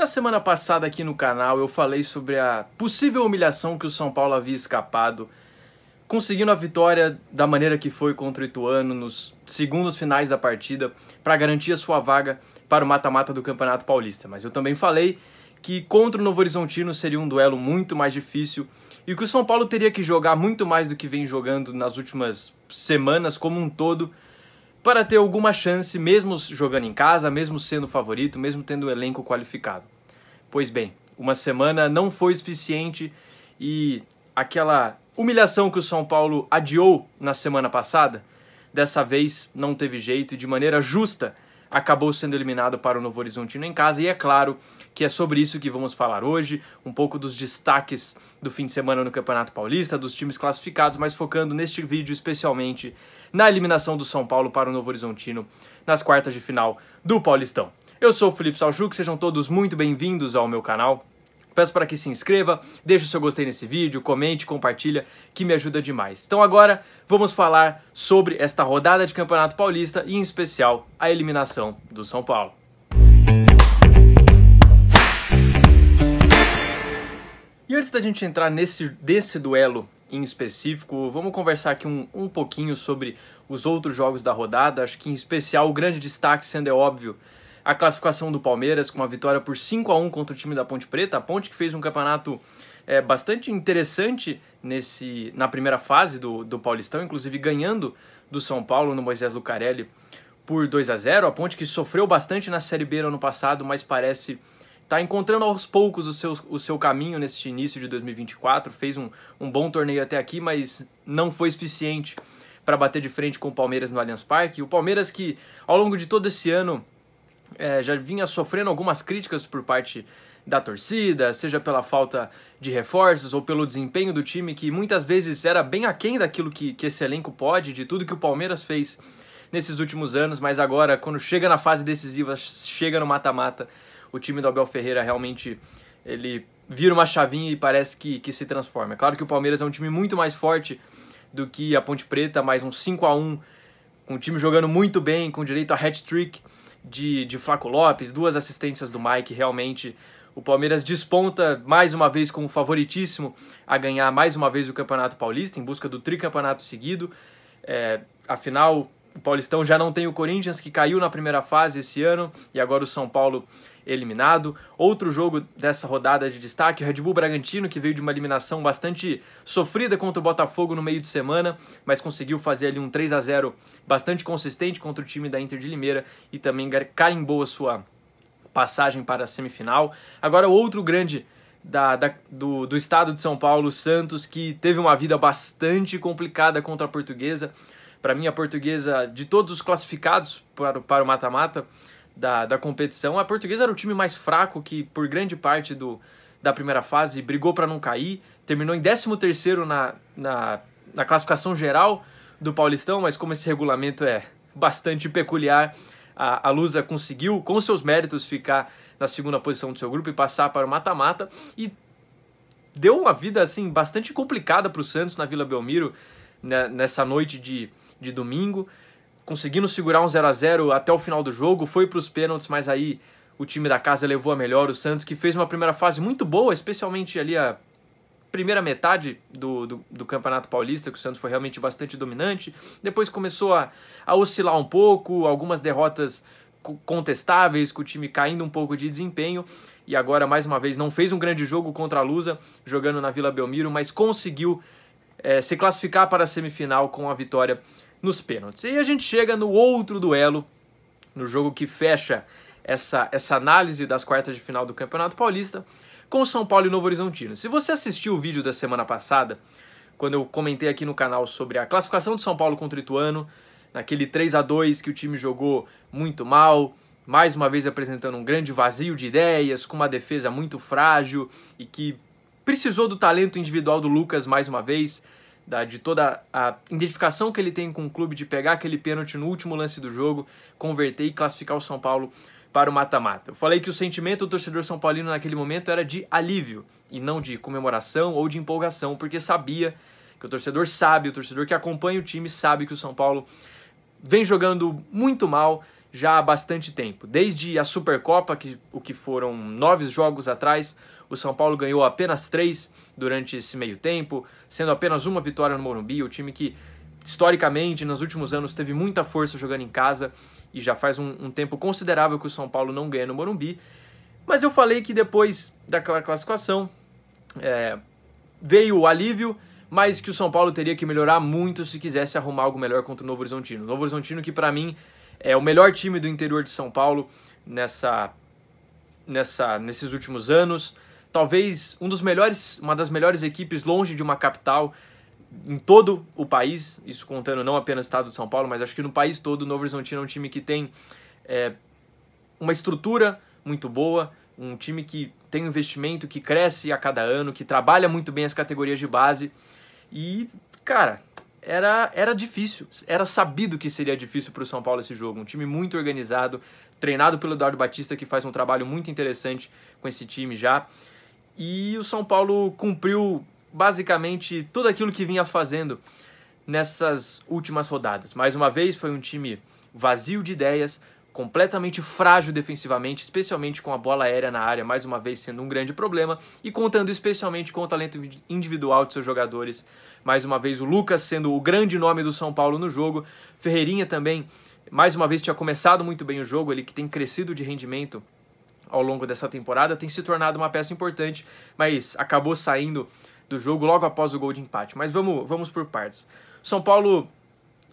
Na semana passada aqui no canal eu falei sobre a possível humilhação que o São Paulo havia escapado, conseguindo a vitória da maneira que foi contra o Ituano nos segundos finais da partida para garantir a sua vaga para o mata-mata do Campeonato Paulista. Mas eu também falei que contra o Novo Horizontino seria um duelo muito mais difícil e que o São Paulo teria que jogar muito mais do que vem jogando nas últimas semanas como um todo para ter alguma chance, mesmo jogando em casa, mesmo sendo favorito, mesmo tendo o elenco qualificado. Pois bem, uma semana não foi suficiente e aquela humilhação que o São Paulo adiou na semana passada, dessa vez não teve jeito e de maneira justa acabou sendo eliminado para o Novo Horizontino em casa. E é claro que é sobre isso que vamos falar hoje, um pouco dos destaques do fim de semana no Campeonato Paulista, dos times classificados, mas focando neste vídeo especialmente na eliminação do São Paulo para o Novo Horizontino nas quartas de final do Paulistão. Eu sou o Felipe Salchuk, sejam todos muito bem-vindos ao meu canal. Peço para que se inscreva, deixe o seu gostei nesse vídeo, comente, compartilha, que me ajuda demais. Então agora vamos falar sobre esta rodada de Campeonato Paulista e em especial a eliminação do São Paulo. E antes da gente entrar desse duelo em específico, vamos conversar aqui um pouquinho sobre os outros jogos da rodada. Acho que em especial o grande destaque, sendo é óbvio, a classificação do Palmeiras com uma vitória por 5-1 contra o time da Ponte Preta. A Ponte que fez um campeonato bastante interessante na primeira fase do Paulistão, inclusive ganhando do São Paulo no Moisés Lucarelli por 2-0. A Ponte que sofreu bastante na Série B no ano passado, mas parece estar encontrando aos poucos o seu caminho nesse início de 2024. Fez um bom torneio até aqui, mas não foi suficiente para bater de frente com o Palmeiras no Allianz Parque. O Palmeiras que ao longo de todo esse ano já vinha sofrendo algumas críticas por parte da torcida, seja pela falta de reforços ou pelo desempenho do time, que muitas vezes era bem aquém daquilo que esse elenco pode, de tudo que o Palmeiras fez nesses últimos anos, mas agora, quando chega na fase decisiva, chega no mata-mata, o time do Abel Ferreira realmente ele vira uma chavinha e parece que se transforma. É claro que o Palmeiras é um time muito mais forte do que a Ponte Preta, mas um 5-1, com o time jogando muito bem, com direito a hat-trick de Flaco Lopes, 2 assistências do Mike. Realmente o Palmeiras desponta mais uma vez como favoritíssimo a ganhar mais uma vez o Campeonato Paulista, em busca do tricampeonato seguido. Afinal, o Paulistão já não tem o Corinthians, que caiu na primeira fase esse ano, e agora o São Paulo eliminado. Outro jogo dessa rodada de destaque, o Red Bull Bragantino, que veio de uma eliminação bastante sofrida contra o Botafogo no meio de semana, mas conseguiu fazer ali um 3-0 bastante consistente contra o time da Inter de Limeira e também carimbou a sua passagem para a semifinal. Agora o outro grande do estado de São Paulo, o Santos, que teve uma vida bastante complicada contra a Portuguesa. Para mim, a Portuguesa, de todos os classificados para o mata-mata da competição, a Portuguesa era o time mais fraco, que por grande parte da primeira fase brigou para não cair, terminou em 13º na classificação geral do Paulistão, mas como esse regulamento é bastante peculiar, a Lusa conseguiu, com seus méritos, ficar na segunda posição do seu grupo e passar para o mata-mata, e deu uma vida assim bastante complicada para o Santos na Vila Belmiro nessa noite de domingo, conseguindo segurar um 0-0 até o final do jogo. Foi para os pênaltis, mas aí o time da casa levou a melhor. O Santos, que fez uma primeira fase muito boa, especialmente ali a primeira metade do Campeonato Paulista, que o Santos foi realmente bastante dominante. Depois começou a oscilar um pouco, algumas derrotas contestáveis, com o time caindo um pouco de desempenho, e agora mais uma vez não fez um grande jogo contra a Lusa, jogando na Vila Belmiro, mas conseguiu se classificar para a semifinal com a vitória nos pênaltis. E a gente chega no outro duelo, no jogo que fecha essa análise das quartas de final do Campeonato Paulista, com o São Paulo e Novo Horizontino. Se você assistiu o vídeo da semana passada, quando eu comentei aqui no canal sobre a classificação do São Paulo contra o Ituano, naquele 3-2 que o time jogou muito mal, mais uma vez apresentando um grande vazio de ideias, com uma defesa muito frágil e que precisou do talento individual do Lucas mais uma vez, de toda a identificação que ele tem com o clube, de pegar aquele pênalti no último lance do jogo, converter e classificar o São Paulo para o mata-mata. Eu falei que o sentimento do torcedor são paulino naquele momento era de alívio e não de comemoração ou de empolgação, porque sabia que o torcedor sabe, o torcedor que acompanha o time sabe que o São Paulo vem jogando muito mal já há bastante tempo. Desde a Supercopa, o que foram 9 jogos atrás, o São Paulo ganhou apenas 3 durante esse meio tempo, sendo apenas uma vitória no Morumbi, o time que historicamente nos últimos anos teve muita força jogando em casa e já faz um tempo considerável que o São Paulo não ganha no Morumbi. Mas eu falei que depois daquela classificação veio o alívio, mas que o São Paulo teria que melhorar muito se quisesse arrumar algo melhor contra o Novo Horizontino. O Novo Horizontino que para mim é o melhor time do interior de São Paulo nesses últimos anos. Talvez uma das melhores equipes longe de uma capital em todo o país, isso contando não apenas o estado de São Paulo, mas acho que no país todo o Novo Horizontino é um time que tem uma estrutura muito boa, um time que tem um investimento, que cresce a cada ano, que trabalha muito bem as categorias de base e, cara, era difícil, era sabido que seria difícil para o São Paulo esse jogo, um time muito organizado, treinado pelo Eduardo Batista, que faz um trabalho muito interessante com esse time já, e o São Paulo cumpriu basicamente tudo aquilo que vinha fazendo nessas últimas rodadas. Mais uma vez foi um time vazio de ideias, completamente frágil defensivamente, especialmente com a bola aérea na área, mais uma vez sendo um grande problema, e contando especialmente com o talento individual de seus jogadores. Mais uma vez o Lucas sendo o grande nome do São Paulo no jogo, Ferreirinha também, mais uma vez tinha começado muito bem o jogo, ele que tem crescido de rendimento ao longo dessa temporada, tem se tornado uma peça importante, mas acabou saindo do jogo logo após o gol de empate. Mas vamos por partes. São Paulo,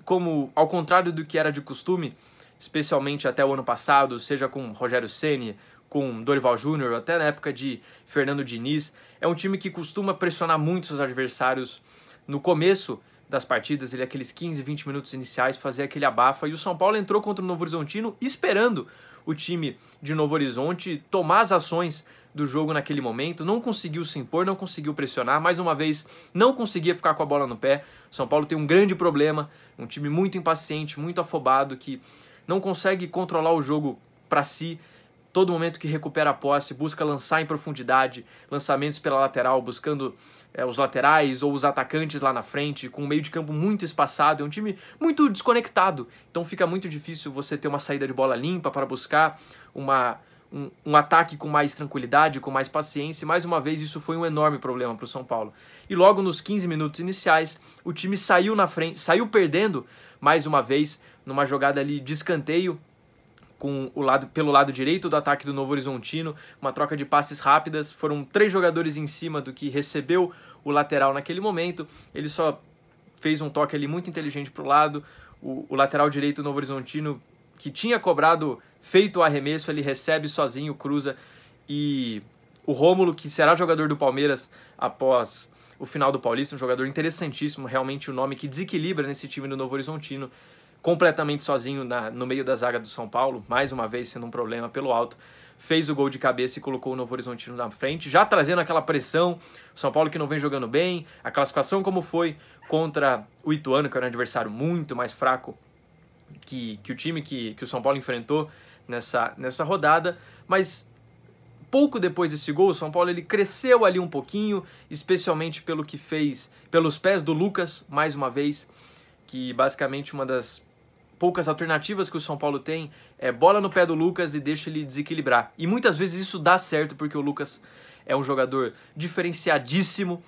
como ao contrário do que era de costume, especialmente até o ano passado, seja com Rogério Ceni, com Dorival Júnior, até na época de Fernando Diniz, é um time que costuma pressionar muito seus adversários no começo das partidas, aqueles 15, 20 minutos iniciais, fazer aquele abafa, e o São Paulo entrou contra o Novo Horizontino esperando o time de Novo Horizonte tomar as ações do jogo naquele momento, não conseguiu se impor, não conseguiu pressionar, mais uma vez não conseguia ficar com a bola no pé. O São Paulo tem um grande problema, um time muito impaciente, muito afobado, que não consegue controlar o jogo para si. Todo momento que recupera a posse, busca lançar em profundidade, lançamentos pela lateral, buscando os laterais ou os atacantes lá na frente, com um meio de campo muito espaçado. É um time muito desconectado, então fica muito difícil você ter uma saída de bola limpa para buscar um ataque com mais tranquilidade, com mais paciência. E mais uma vez isso foi um enorme problema para o São Paulo. E logo nos 15 minutos iniciais, o time saiu na frente, saiu perdendo mais uma vez numa jogada ali de escanteio, pelo lado direito do ataque do Novo Horizontino, uma troca de passes rápidas, foram 3 jogadores em cima do que recebeu o lateral naquele momento, ele só fez um toque ali muito inteligente para o lado, o lateral direito do Novo Horizontino, que tinha feito o arremesso, ele recebe sozinho, cruza, e o Rômulo, que será jogador do Palmeiras após o final do Paulista, um jogador interessantíssimo, realmente o nome que desequilibra nesse time do Novo Horizontino, completamente sozinho no meio da zaga do São Paulo, mais uma vez sendo um problema pelo alto, fez o gol de cabeça e colocou o Novo Horizontino na frente, já trazendo aquela pressão, o São Paulo que não vem jogando bem, a classificação como foi contra o Ituano, que era um adversário muito mais fraco que o time que o São Paulo enfrentou nessa rodada, mas pouco depois desse gol, o São Paulo ele cresceu ali um pouquinho, especialmente pelo que fez pelos pés do Lucas, mais uma vez, que basicamente uma das poucas alternativas que o São Paulo tem é bola no pé do Lucas e deixa ele desequilibrar. E muitas vezes isso dá certo porque o Lucas é um jogador diferenciadíssimo,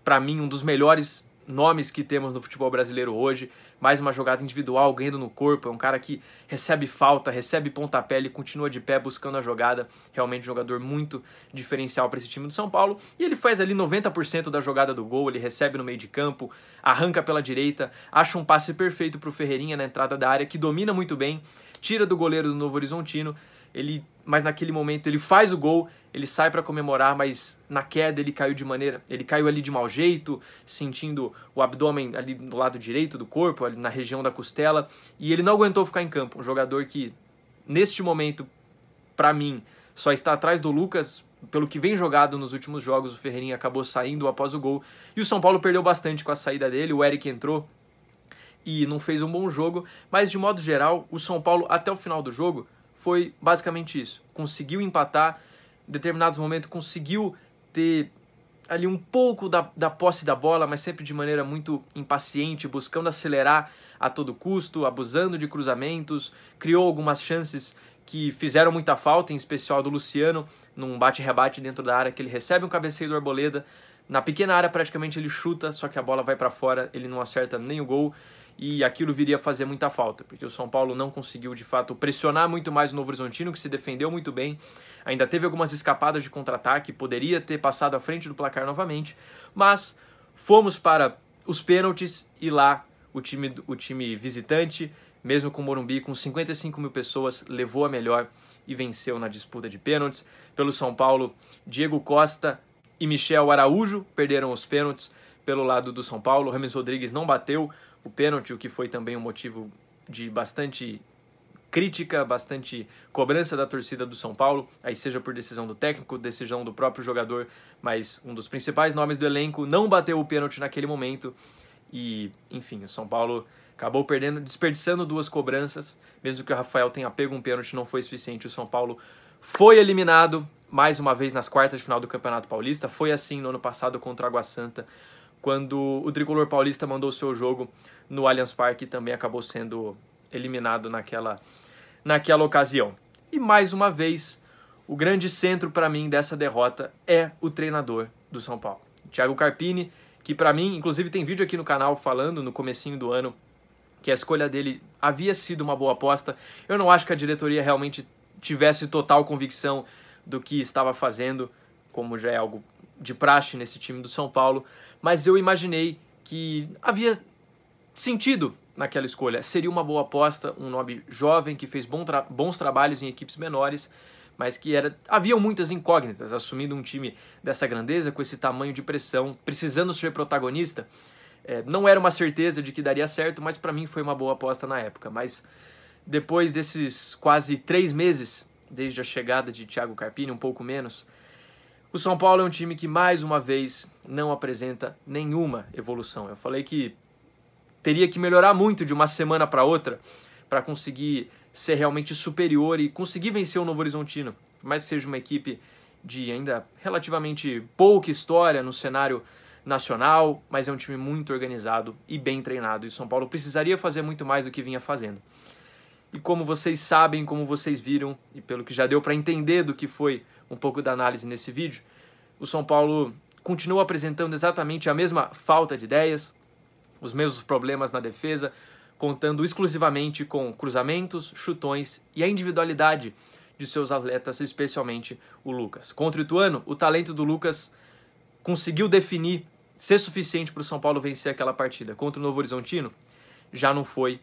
para mim um dos melhores nomes que temos no futebol brasileiro hoje, mais uma jogada individual, ganhando no corpo, é um cara que recebe falta, recebe pontapé, ele continua de pé buscando a jogada, realmente um jogador muito diferencial para esse time do São Paulo, e ele faz ali 90% da jogada do gol, ele recebe no meio de campo, arranca pela direita, acha um passe perfeito para o Ferreirinha na entrada da área, que domina muito bem, tira do goleiro do Novo Horizontino, mas naquele momento ele faz o gol, ele sai para comemorar, mas na queda ele caiu ali de mau jeito, sentindo o abdômen ali do lado direito do corpo, ali na região da costela, e ele não aguentou ficar em campo. Um jogador que, neste momento, para mim, só está atrás do Lucas, pelo que vem jogado nos últimos jogos, o Ferreirinha acabou saindo após o gol, e o São Paulo perdeu bastante com a saída dele, o Eric entrou e não fez um bom jogo, mas de modo geral, o São Paulo até o final do jogo foi basicamente isso, conseguiu empatar, em determinados momentos conseguiu ter ali um pouco da posse da bola, mas sempre de maneira muito impaciente, buscando acelerar a todo custo, abusando de cruzamentos, criou algumas chances que fizeram muita falta, em especial do Luciano, num bate-rebate dentro da área, que ele recebe um cabeceio do Arboleda, na pequena área praticamente ele chuta, só que a bola vai para fora, ele não acerta nem o gol, e aquilo viria a fazer muita falta, porque o São Paulo não conseguiu de fato pressionar muito mais o Novo Horizontino, que se defendeu muito bem, ainda teve algumas escapadas de contra-ataque, poderia ter passado à frente do placar novamente, mas fomos para os pênaltis e lá o time visitante, mesmo com o Morumbi, com 55 mil pessoas, levou a melhor e venceu na disputa de pênaltis. Pelo São Paulo, Diego Costa e Michel Araújo perderam os pênaltis pelo lado do São Paulo. Rames Rodrigues não bateu o pênalti, o que foi também um motivo de bastante crítica, bastante cobrança da torcida do São Paulo, aí seja por decisão do técnico, decisão do próprio jogador, mas um dos principais nomes do elenco não bateu o pênalti naquele momento e, enfim, o São Paulo acabou perdendo, desperdiçando duas cobranças, mesmo que o Rafael tenha pego um pênalti, não foi suficiente, o São Paulo foi eliminado mais uma vez nas quartas de final do Campeonato Paulista, foi assim no ano passado contra a Água Santa, quando o tricolor paulista mandou o seu jogo no Allianz Parque e também acabou sendo eliminado naquela ocasião. E mais uma vez, o grande centro para mim dessa derrota é o treinador do São Paulo. Thiago Carpini, que para mim, inclusive tem vídeo aqui no canal falando no comecinho do ano que a escolha dele havia sido uma boa aposta. Eu não acho que a diretoria realmente tivesse total convicção do que estava fazendo, como já é algo de praxe nesse time do São Paulo, mas eu imaginei que havia sentido naquela escolha. Seria uma boa aposta, um nome jovem que fez bons trabalhos em equipes menores, mas que haviam muitas incógnitas, assumindo um time dessa grandeza, com esse tamanho de pressão, precisando ser protagonista. Não era uma certeza de que daria certo, mas para mim foi uma boa aposta na época. Mas depois desses quase 3 meses, desde a chegada de Thiago Carpini, um pouco menos, o São Paulo é um time que mais uma vez não apresenta nenhuma evolução. Eu falei que teria que melhorar muito de uma semana para outra para conseguir ser realmente superior e conseguir vencer o Novo Horizontino, mas seja uma equipe de ainda relativamente pouca história no cenário nacional, mas é um time muito organizado e bem treinado, e o São Paulo precisaria fazer muito mais do que vinha fazendo. E como vocês sabem, como vocês viram, e pelo que já deu para entender do que foi um pouco da análise nesse vídeo, o São Paulo continua apresentando exatamente a mesma falta de ideias, os mesmos problemas na defesa, contando exclusivamente com cruzamentos, chutões e a individualidade de seus atletas, especialmente o Lucas. Contra o Ituano, o talento do Lucas conseguiu definir, ser suficiente para o São Paulo vencer aquela partida. Contra o Novo Horizontino, já não foi.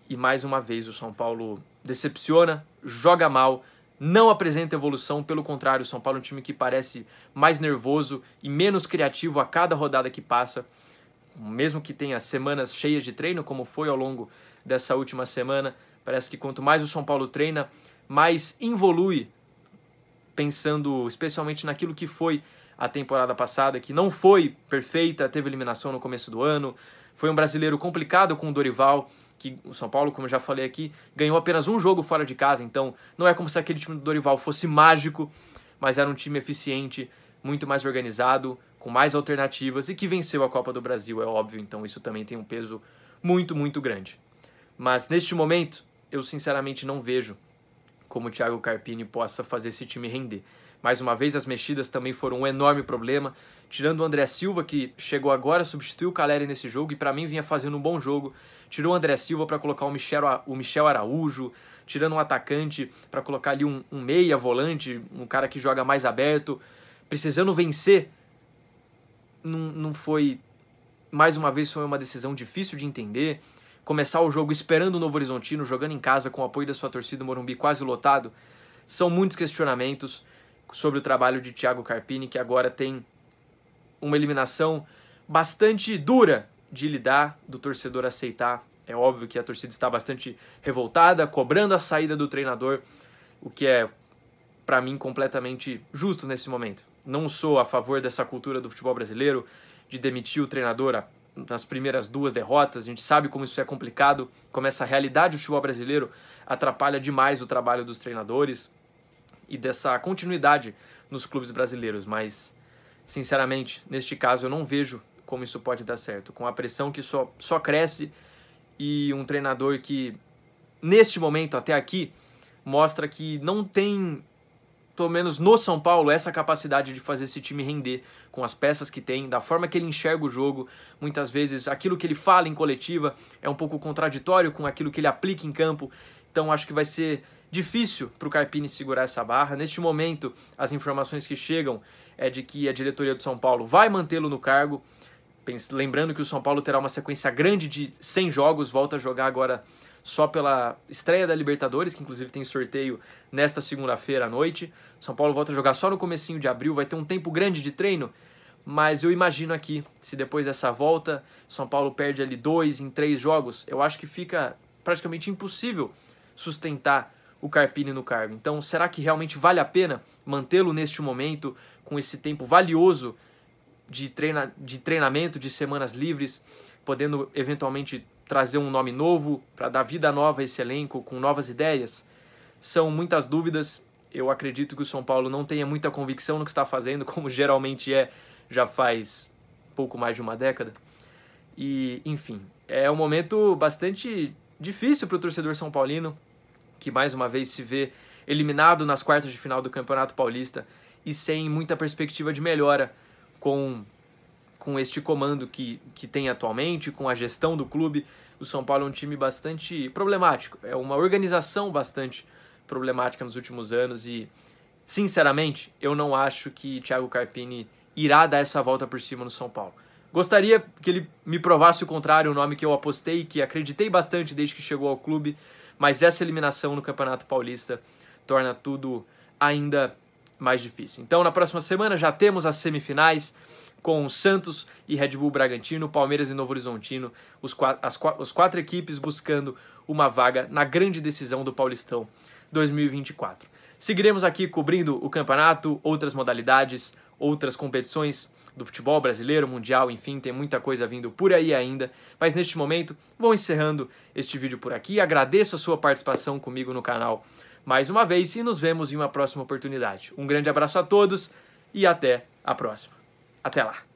E mais uma vez o São Paulo decepciona, joga mal, não apresenta evolução. Pelo contrário, o São Paulo é um time que parece mais nervoso e menos criativo a cada rodada que passa. Mesmo que tenha semanas cheias de treino, como foi ao longo dessa última semana, parece que quanto mais o São Paulo treina, mais evolui, pensando especialmente naquilo que foi a temporada passada, que não foi perfeita, teve eliminação no começo do ano, foi um brasileiro complicado com o Dorival, que o São Paulo, como eu já falei aqui, ganhou apenas um jogo fora de casa, então não é como se aquele time do Dorival fosse mágico, mas era um time eficiente, muito mais organizado, com mais alternativas e que venceu a Copa do Brasil, é óbvio, então isso também tem um peso muito, muito grande. Mas neste momento, eu sinceramente não vejo como o Thiago Carpini possa fazer esse time render. Mais uma vez, as mexidas também foram um enorme problema, tirando o André Silva, que chegou agora, substituiu o Caleri nesse jogo e para mim vinha fazendo um bom jogo, tirou o André Silva para colocar o Michel Araújo, tirando um atacante para colocar ali um meia volante, um cara que joga mais aberto, precisando vencer. Não foi, mais uma vez, foi uma decisão difícil de entender. Começar o jogo esperando o Novo Horizontino, jogando em casa com o apoio da sua torcida, o Morumbi quase lotado. São muitos questionamentos sobre o trabalho de Thiago Carpini, que agora tem uma eliminação bastante dura de lidar, do torcedor aceitar. É óbvio que a torcida está bastante revoltada, cobrando a saída do treinador, o que é, para mim, completamente justo nesse momento. Não sou a favor dessa cultura do futebol brasileiro, de demitir o treinador nas primeiras 2 derrotas. A gente sabe como isso é complicado, como essa realidade do futebol brasileiro atrapalha demais o trabalho dos treinadores e dessa continuidade nos clubes brasileiros. Mas, sinceramente, neste caso eu não vejo como isso pode dar certo. Com a pressão que só cresce e um treinador que, neste momento, até aqui, mostra que não tem, pelo menos no São Paulo, essa capacidade de fazer esse time render com as peças que tem, da forma que ele enxerga o jogo. Muitas vezes aquilo que ele fala em coletiva é um pouco contraditório com aquilo que ele aplica em campo, então acho que vai ser difícil para o Carpini segurar essa barra. Neste momento, as informações que chegam é de que a diretoria do São Paulo vai mantê-lo no cargo, lembrando que o São Paulo terá uma sequência grande de 100 jogos, volta a jogar agora só pela estreia da Libertadores, que inclusive tem sorteio nesta segunda-feira à noite. São Paulo volta a jogar só no comecinho de abril, vai ter um tempo grande de treino, mas eu imagino aqui, se depois dessa volta, São Paulo perde ali 2 em 3 jogos, eu acho que fica praticamente impossível sustentar o Carpini no cargo. Então, será que realmente vale a pena mantê-lo neste momento, com esse tempo valioso de treinamento, de semanas livres, podendo eventualmente trazer um nome novo, para dar vida nova a esse elenco, com novas ideias? São muitas dúvidas. Eu acredito que o São Paulo não tenha muita convicção no que está fazendo, como geralmente já faz pouco mais de uma década. E, enfim, é um momento bastante difícil para o torcedor são paulino, que mais uma vez se vê eliminado nas quartas de final do Campeonato Paulista e sem muita perspectiva de melhora com este comando que tem atualmente, com a gestão do clube. O São Paulo é um time bastante problemático, é uma organização bastante problemática nos últimos anos e, sinceramente, eu não acho que Thiago Carpini irá dar essa volta por cima no São Paulo. Gostaria que ele me provasse o contrário, o nome que eu apostei, que acreditei bastante desde que chegou ao clube, mas essa eliminação no Campeonato Paulista torna tudo ainda mais difícil. Então, na próxima semana já temos as semifinais com Santos e Red Bull Bragantino, Palmeiras e Novo Horizontino, as quatro equipes buscando uma vaga na grande decisão do Paulistão 2024. Seguiremos aqui cobrindo o campeonato, outras modalidades, outras competições do futebol brasileiro, mundial, enfim, tem muita coisa vindo por aí ainda, mas neste momento vou encerrando este vídeo por aqui. Agradeço a sua participação comigo no canal mais uma vez e nos vemos em uma próxima oportunidade. Um grande abraço a todos e até a próxima. Até lá!